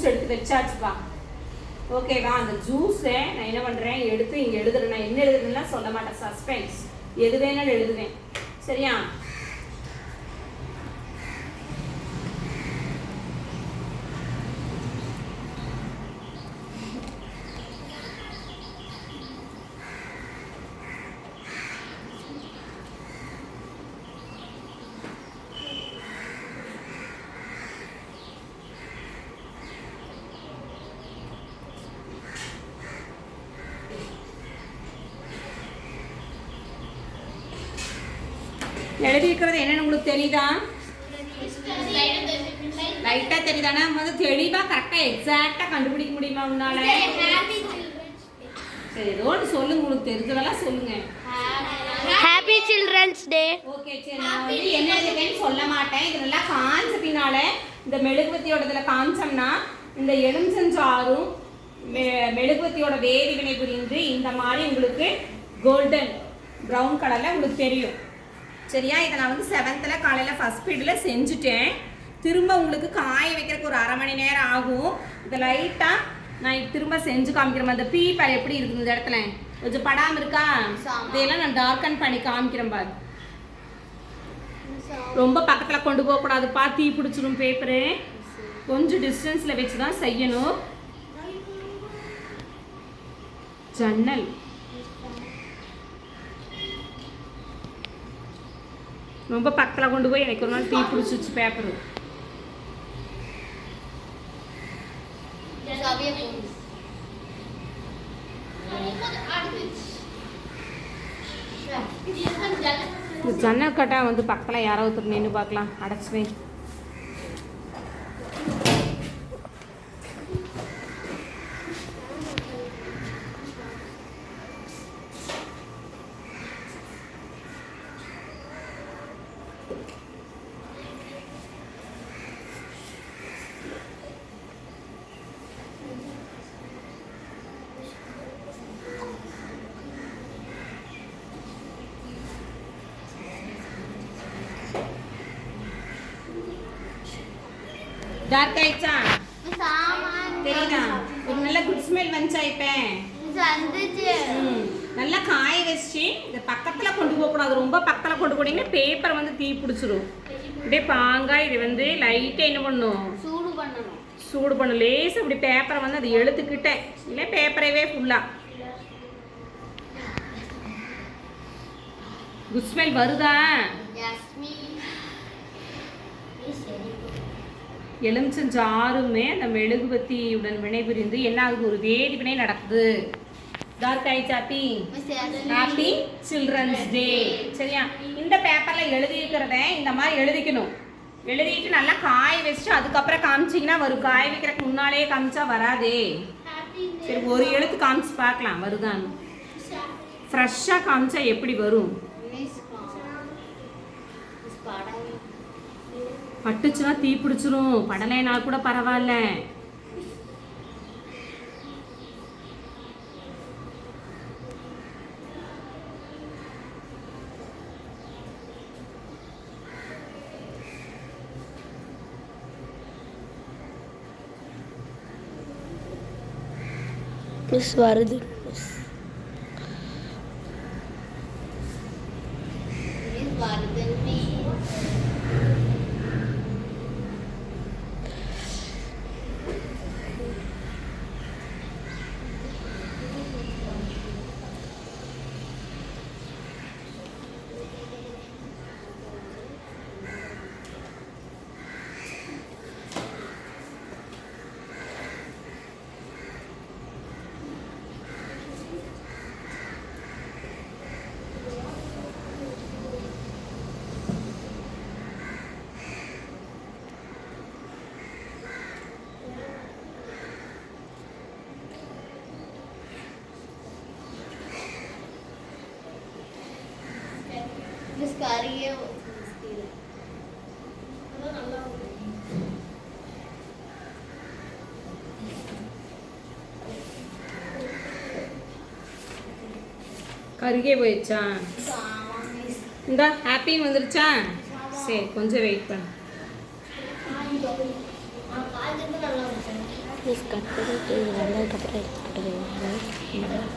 Juice எடுத்து வச்சாச்சுப்பா. ஓகேவா? அந்த ஜூஸை நான் என்ன பண்ணுறேன், எடுத்து இங்கே எழுதுறேன். நான் என்ன எழுதுறேன்னா சொல்ல மாட்டேன், சஸ்பென்ஸ். எது வேணாலும் எழுதுவேன், சரியா? எழுதியிருக்கிறது என்னன்னு உங்களுக்கு தெரியுதா? லைட்டா தெரியுதானா? வந்து தெளிவா கரெக்டா எக்ஸாக்டா கண்டுபிடிக்க முடியுமா உன்னால? சரி, ஏதோ ஒன்று சொல்லுங்க, உங்களுக்கு தெரிஞ்சதெல்லாம் சொல்லுங்க. Happy children's day. ஓகே, சரி. நான் வந்து என்ன எழுதிருக்கேன்னு சொல்ல மாட்டேன். இது நல்லா காஞ்ச பின்னால இந்த மெழுகுவத்தியோட இதில் காமிச்சோம்னா இந்த எலுமிச்சஞ்சாறும் மெழுகுவத்தியோட வேதி வினை புரிந்து இந்த மாதிரி உங்களுக்கு கோல்டன் ப்ரௌன் கலரில் உங்களுக்கு தெரியும், சரியா? இதை நான் வந்து 7th காலையில் ஃபஸ்ட் பீரியடில் செஞ்சுட்டேன். திரும்ப உங்களுக்கு காய வைக்கிறதுக்கு ஒரு அரை மணி நேரம் ஆகும். இதை லைட்டாக நான் திரும்ப செஞ்சு காமிக்கிறேன். அந்த பீப்பர் எப்படி இருக்குது இந்த இடத்துல கொஞ்சம் படாமல் இருக்கா? இதெல்லாம் நான் டார்க்கன் பண்ணி காமிக்கிறேன் பாரு. ரொம்ப பக்கத்தில் கொண்டு போகக்கூடாதுப்பா, தீ பிடிச்சிடும் பேப்பரு. கொஞ்சம் டிஸ்டன்ஸில் வச்சு தான் செய்யணும். ஜன்னல் ரொம்ப பக்கத்தில் கொண்டு போய் எனக்கு ஒரு நாள் தீ பிடிச்சிச்சு பேப்பரு. ஜன்னல் கட்டா வந்து பக்கத்தில் யாரோ ஒருத்தர் நின்று பார்க்கலாம், அடைச்சுவேன். டார்க் ஆயிடுச்சா? தெரியுதா? ஒரு நல்ல குட் ஸ்மெல் வந்துச்சா? இப்போ நல்லா காய வச்சு இந்த பக்கத்தில் கொண்டு போகக்கூடாது. ரொம்ப பக்கத்தில் கொண்டு போனீங்கன்னா பேப்பர் வந்து தீ பிடிச்சிரும். இப்படியே பாங்காய் இது வந்து லைட்டாக என்ன பண்ணணும், சூடு பண்ணணும். லேஸ் அப்படி பேப்பரை வந்து அது எழுத்துக்கிட்டேன், இல்லை பேப்பரவே ஃபுல்லாக. குட் ஸ்மெல் வருதா? எலுமிச்சஞ்சாறுமே அந்த மெழுகுவத்தியுடன் வினைபுரிந்து என்ன ஆகுது, ஒரு வேதி வினை நடக்குது. டார்க் ஆயிடுச்சு. ஹாப்பி சில்ட்ரன்ஸ் டே, சரியா? இந்த பேப்பரில் எழுதியிருக்கிறத இந்த மாதிரி எழுதிக்கணும். எழுதிட்டு நல்லா காய வச்சுட்டு அதுக்கப்புறம் காமிச்சிங்கன்னா வரும். காய வைக்கிறதுக்கு முன்னாலே காமிச்சா வராதே. சரி, ஒரு எழுத்து காமிச்சு பார்க்கலாம் வருதான்னு. ஃப்ரெஷ்ஷாக காமிச்சா எப்படி வரும்? பட்டுச்சுன்னா தீ பிடிச்சிரும். படலைனா கூட பரவாயில்ல. வருது. கருகே போயிடுச்சா? இந்த ஹாப்பின்னு வந்துருச்சா? சரி, கொஞ்சம் வெயிட் பண்ணு. பீஸ் கட் பண்ணிட்டு வந்ததுக்கப்புறம் எடுத்து போட்டுருவேன்.